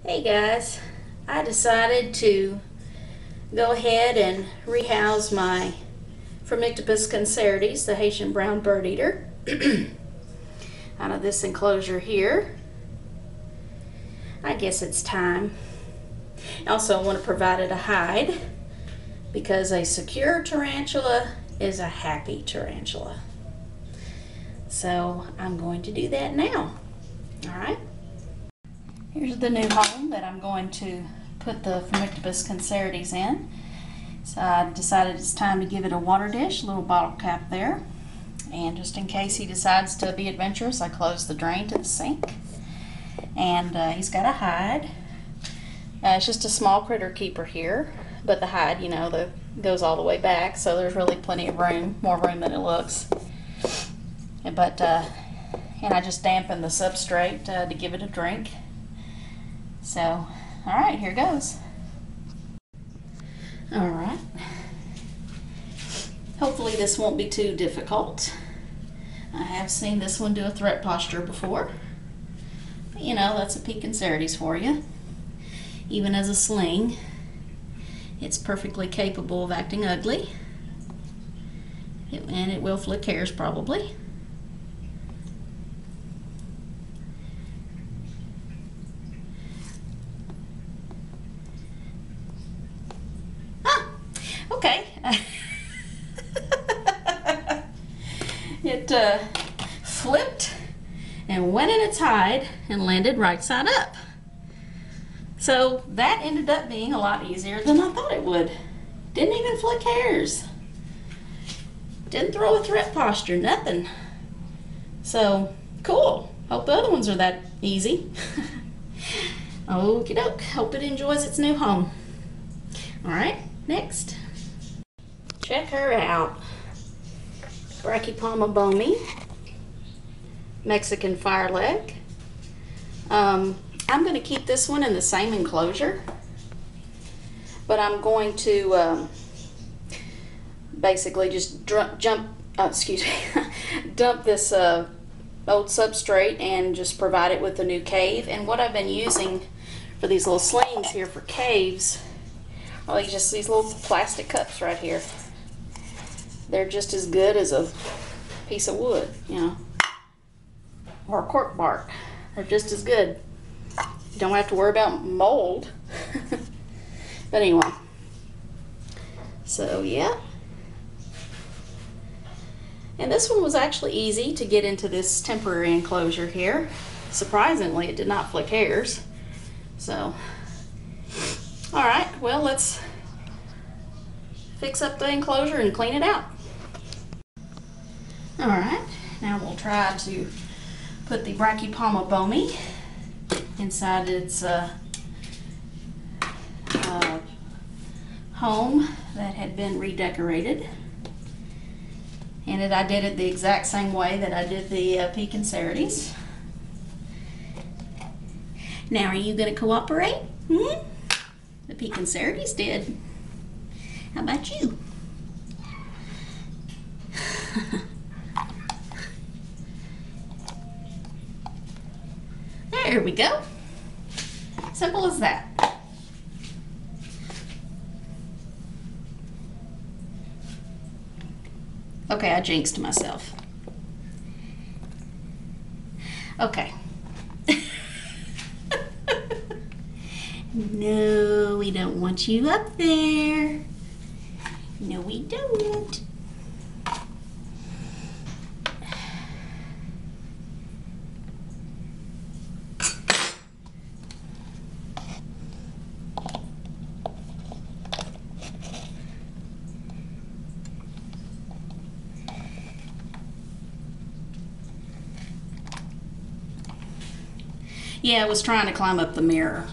Hey guys, I decided to go ahead and rehouse my Phormictopus concerites, the Haitian brown bird eater, out of this enclosure here. I guess it's time. I also want to provide it a hide because a secure tarantula is a happy tarantula. So I'm going to do that now. Alright. Here's the new home that I'm going to put the Phormictopus concerites in. So I decided it's time to give it a water dish, little bottle cap there. And just in case he decides to be adventurous, I close the drain to the sink. And he's got a hide. It's just a small critter keeper here, but the hide, you know, goes all the way back, so there's really plenty of room, more room than it looks. And I just dampen the substrate to give it a drink. So, all right, here goes. All right. Hopefully this won't be too difficult. I have seen this one do a threat posture before. But, you know, that's a peek concerites for you. Even as a sling, it's perfectly capable of acting ugly. And it will flick hairs probably. Okay. It flipped and went in its hide and landed right side up. So that ended up being a lot easier than I thought it would. Didn't even flick hairs. Didn't throw a threat posture, nothing. So cool. Hope the other ones are that easy. Okie doke. Hope it enjoys its new home. Alright, next. Check her out. Brachypalma bomi, Mexican fireleg. I'm going to keep this one in the same enclosure, but I'm going to basically just dump this old substrate and just provide it with a new cave. And what I've been using for these little slings here for caves are just these little plastic cups right here. They're just as good as a piece of wood, you know, or cork bark. They're just as good. You don't have to worry about mold. But anyway, so yeah. And this one was actually easy to get into this temporary enclosure here. Surprisingly, it did not flick hairs. So, all right, well, let's fix up the enclosure and clean it out. All right, now we'll try to put the Brachypalma bomi inside its home that had been redecorated. And I did it the exact same way that I did the pea concerites. Now, are you going to cooperate? The pea concerites did. How about you? There we go. Simple as that. Okay, I jinxed myself. Okay. No, we don't want you up there. No, we don't. Yeah, I was trying to climb up the mirror.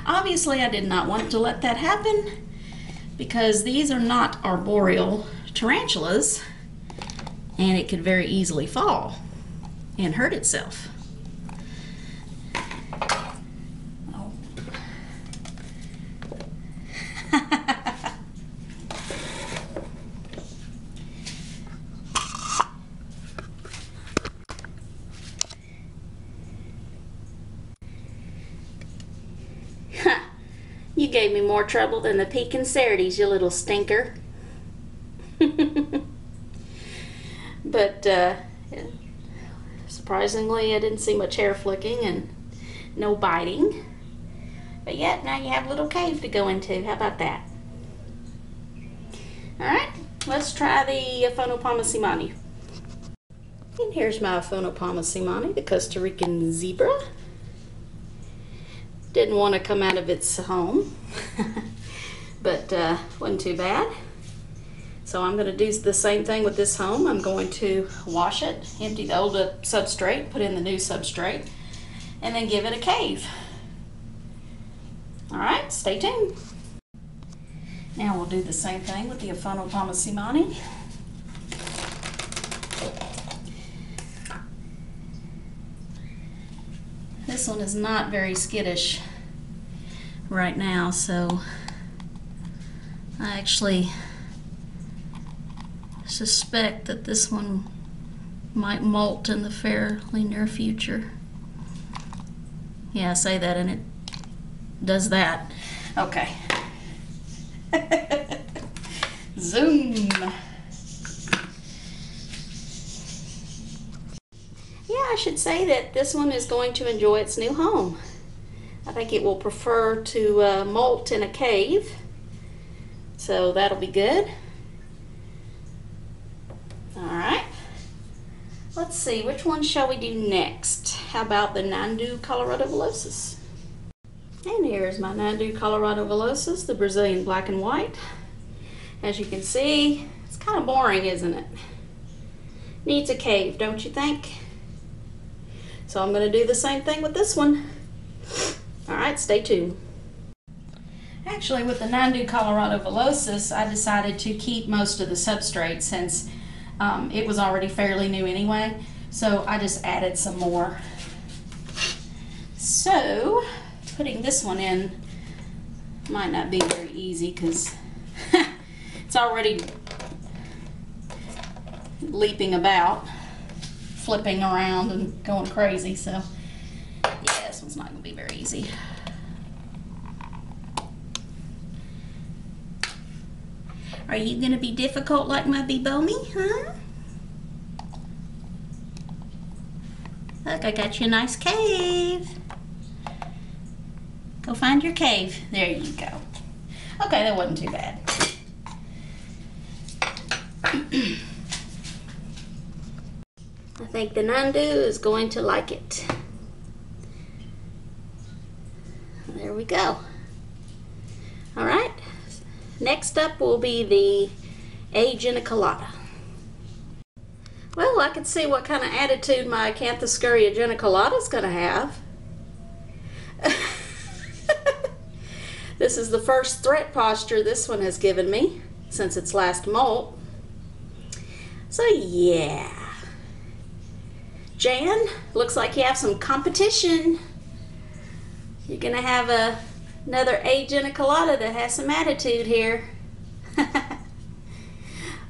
Obviously, I did not want to let that happen because these are not arboreal tarantulas and it could very easily fall and hurt itself. Oh. You gave me more trouble than the Pecan-Certes, you little stinker. But surprisingly, I didn't see much hair flicking and no biting. But yet, now you have a little cave to go into. How about that? Alright, let's try the Phonopomasimani. And here's my Phonopomasimani, the Costa Rican zebra. Didn't want to come out of its home, but wasn't too bad. So I'm going to do the same thing with this home. I'm going to wash it, empty the old substrate, put in the new substrate, and then give it a cave. Alright, stay tuned. Now we'll do the same thing with the Phonopomasimani. This one is not very skittish right now, so I actually suspect that this one might molt in the fairly near future. Yeah, I say that and it does that. Okay. Zoom. Yeah, I should say that this one is going to enjoy its new home. I think it will prefer to molt in a cave, so that'll be good. Alright, let's see, which one shall we do next? How about the Nandu Colorado Velocis? And here's my Nandu Colorado Velocis, the Brazilian black and white. As you can see, it's kind of boring, isn't it? Needs a cave, don't you think? So I'm going to do the same thing with this one. Alright, stay tuned. Actually, with the Nandu Colorado Velocis, I decided to keep most of the substrate since it was already fairly new anyway. So I just added some more. So, putting this one in might not be very easy because it's already leaping about, flipping around and going crazy, so yeah, this one's not going to be very easy. Are you going to be difficult like my Bebomi, huh? Look, I got you a nice cave. Go find your cave. There you go. Okay, that wasn't too bad. I think the Nandu is going to like it. There we go. All right. Next up will be the Ageniculata. Well, I can see what kind of attitude my Acanthoscurria geniculata is going to have. This is the first threat posture this one has given me since its last molt. So yeah. Jan, looks like you have some competition. You're going to have another Ageniculata that has some attitude here.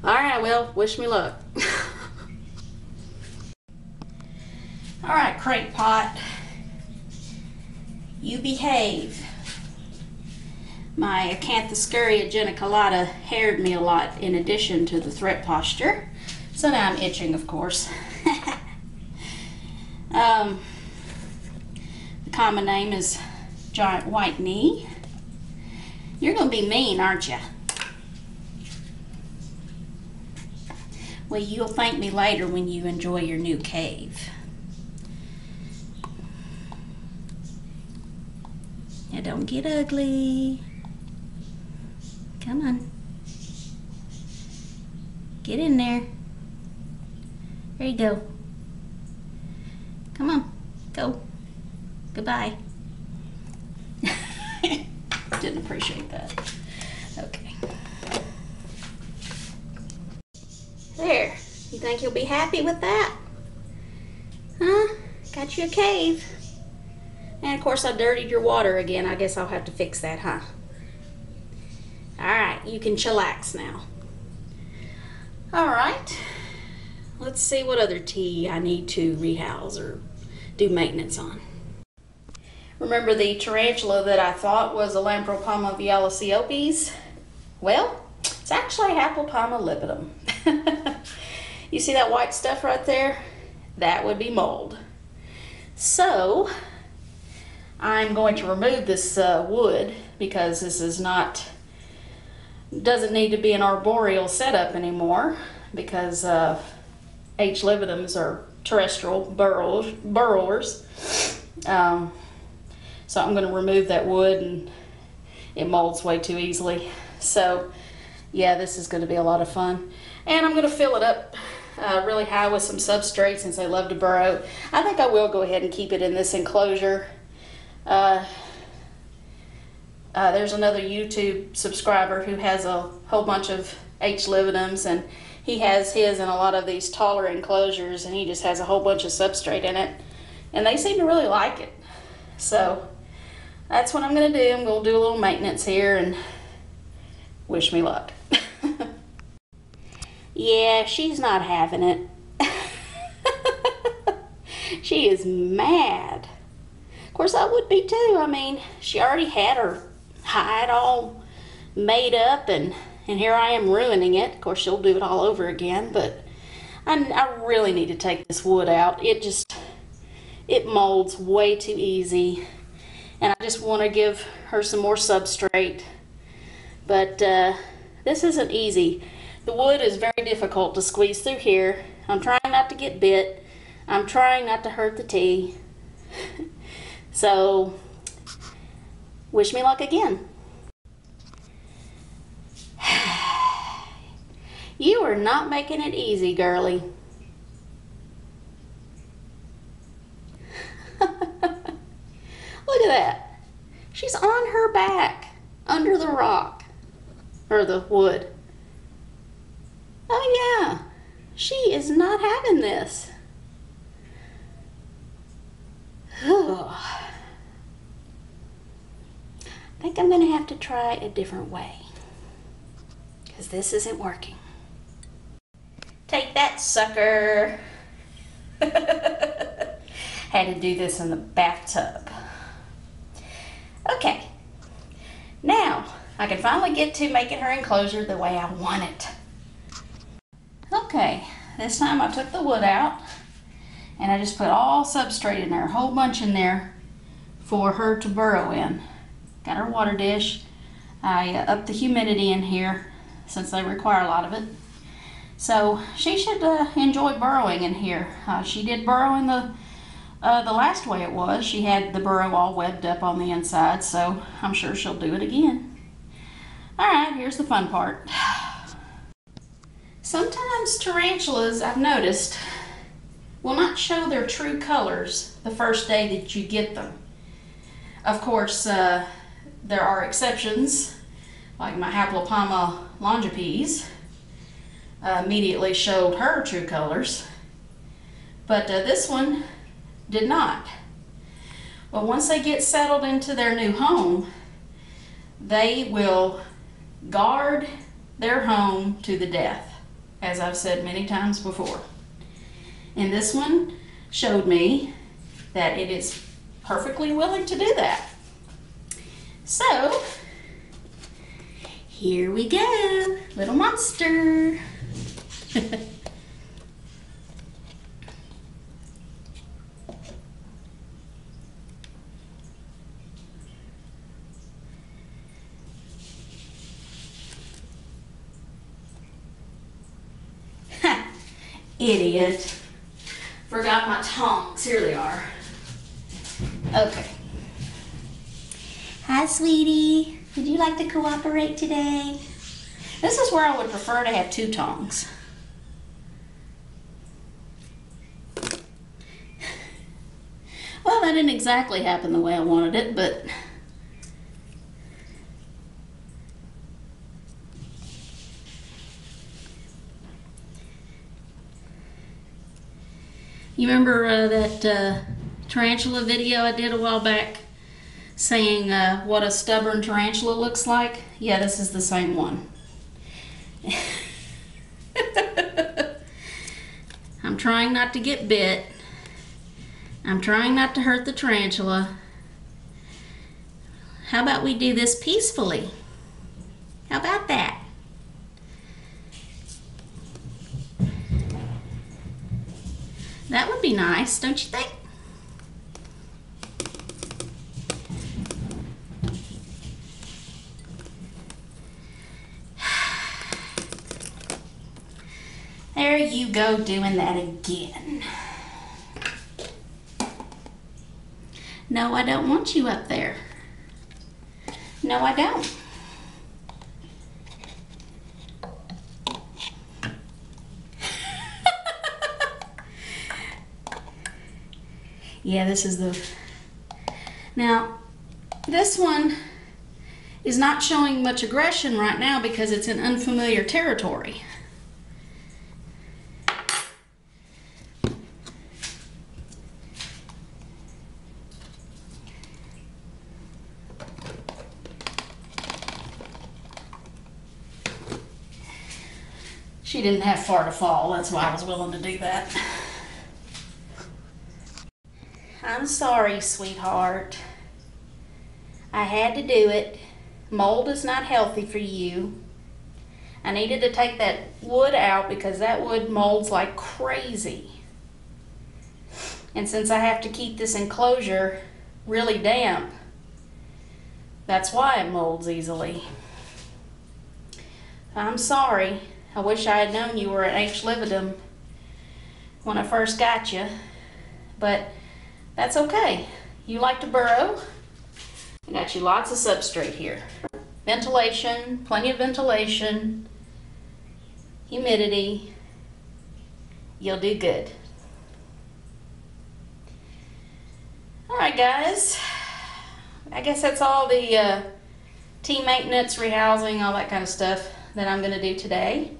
Alright, well, wish me luck. Alright, crate pot. You behave. My Acanthoscurria geniculata haired me a lot in addition to the threat posture. So now I'm itching, of course. The common name is giant white knee. You're going to be mean, aren't you? Well, you'll thank me later when you enjoy your new cave. Now don't get ugly. Come on. Get in there. There you go. Come on. Go. Goodbye. Didn't appreciate that. Okay. There. You think you'll be happy with that? Huh? Got you a cave. And of course I dirtied your water again. I guess I'll have to fix that, huh? Alright, you can chillax now. Alright. Let's see what other tea I need to rehouse or do maintenance on. Remember the tarantula that I thought was a Lampropama violaciope? Well, it's actually Haplopama lipidum. You see that white stuff right there? That would be mold. So I'm going to remove this wood because this is not, doesn't need to be an arboreal setup anymore, because H. libidums are terrestrial burrowers. So I'm going to remove that wood, and it molds way too easily. So yeah, this is going to be a lot of fun. And I'm going to fill it up really high with some substrate since they love to burrow. I think I will go ahead and keep it in this enclosure. There's another YouTube subscriber who has a whole bunch of H. libidums, and he has his in a lot of these taller enclosures, and he just has a whole bunch of substrate in it, and they seem to really like it. So that's what I'm going to do. I'm going to do a little maintenance here and wish me luck. Yeah, she's not having it. She is mad. Of course, I would be too. I mean, she already had her hide all made up, and here I am ruining it. Of course, she'll do it all over again, but I really need to take this wood out. It molds way too easy, and I just want to give her some more substrate. But this isn't easy. The wood is very difficult to squeeze through here. I'm trying not to get bit. I'm trying not to hurt the tea. So, wish me luck again. You are not making it easy, girly. Look at that. She's on her back, under the rock, or the wood. Oh yeah, she is not having this. I think I'm gonna have to try a different way, because this isn't working. Take that, sucker. Had to do this in the bathtub. Okay, now I can finally get to making her enclosure the way I want it. Okay, this time I took the wood out and I just put all substrate in there, a whole bunch in there for her to burrow in. Got her water dish. I upped the humidity in here since they require a lot of it. So she should enjoy burrowing in here. She did burrow in the last way it was. She had the burrow all webbed up on the inside, so I'm sure she'll do it again. Alright, here's the fun part. Sometimes tarantulas, I've noticed, will not show their true colors the first day that you get them. Of course, there are exceptions, like my Haplopama longipes immediately showed her true colors, but this one did not. But once they get settled into their new home, they will guard their home to the death, as I've said many times before. And this one showed me that it is perfectly willing to do that. So, here we go, little monster. Idiot. Forgot my tongs. Here they are. Okay. Hi, sweetie. Would you like to cooperate today? This is where I would prefer to have two tongs. Well, that didn't exactly happen the way I wanted it, but you remember that tarantula video I did a while back saying what a stubborn tarantula looks like? Yeah, this is the same one. I'm trying not to get bit. I'm trying not to hurt the tarantula. how about we do this peacefully? How about that? That would be nice, don't you think? There you go, doing that again. No, I don't want you up there. No, I don't. Yeah, this is the... Now, this one is not showing much aggression right now because it's in unfamiliar territory. She didn't have far to fall, that's why I was willing to do that. I'm sorry, sweetheart. I had to do it. Mold is not healthy for you. I needed to take that wood out because that wood molds like crazy. And since I have to keep this enclosure really damp, that's why it molds easily. I'm sorry. I wish I had known you were at H. lividum when I first got you, but that's okay. You like to burrow. I got you lots of substrate here. Ventilation, plenty of ventilation, humidity. You'll do good. All right, guys. I guess that's all the tea maintenance, rehousing, all that kind of stuff that I'm going to do today.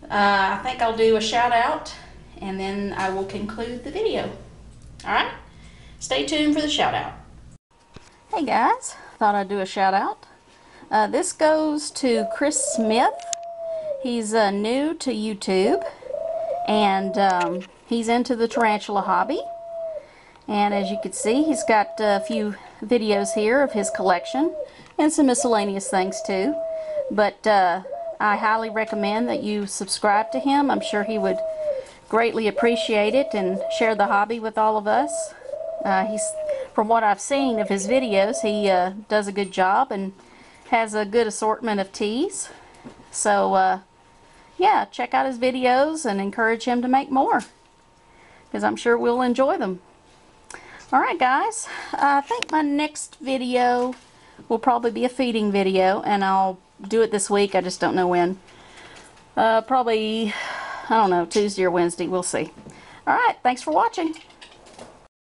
I think I'll do a shout out and then I will conclude the video. Alright, stay tuned for the shout out. Hey guys, thought I'd do a shout out. This goes to Chris Smith. He's new to YouTube and he's into the tarantula hobby. And as you can see, he's got a few videos here of his collection and some miscellaneous things too. But I highly recommend that you subscribe to him. I'm sure he would greatly appreciate it and share the hobby with all of us. From what I've seen of his videos, he does a good job and has a good assortment of teas. So yeah, check out his videos and encourage him to make more, because I'm sure we'll enjoy them. Alright guys, I think my next video will probably be a feeding video, and I'll do it this week. I just don't know when. Probably, I don't know, Tuesday or Wednesday. We'll see. Alright, thanks for watching.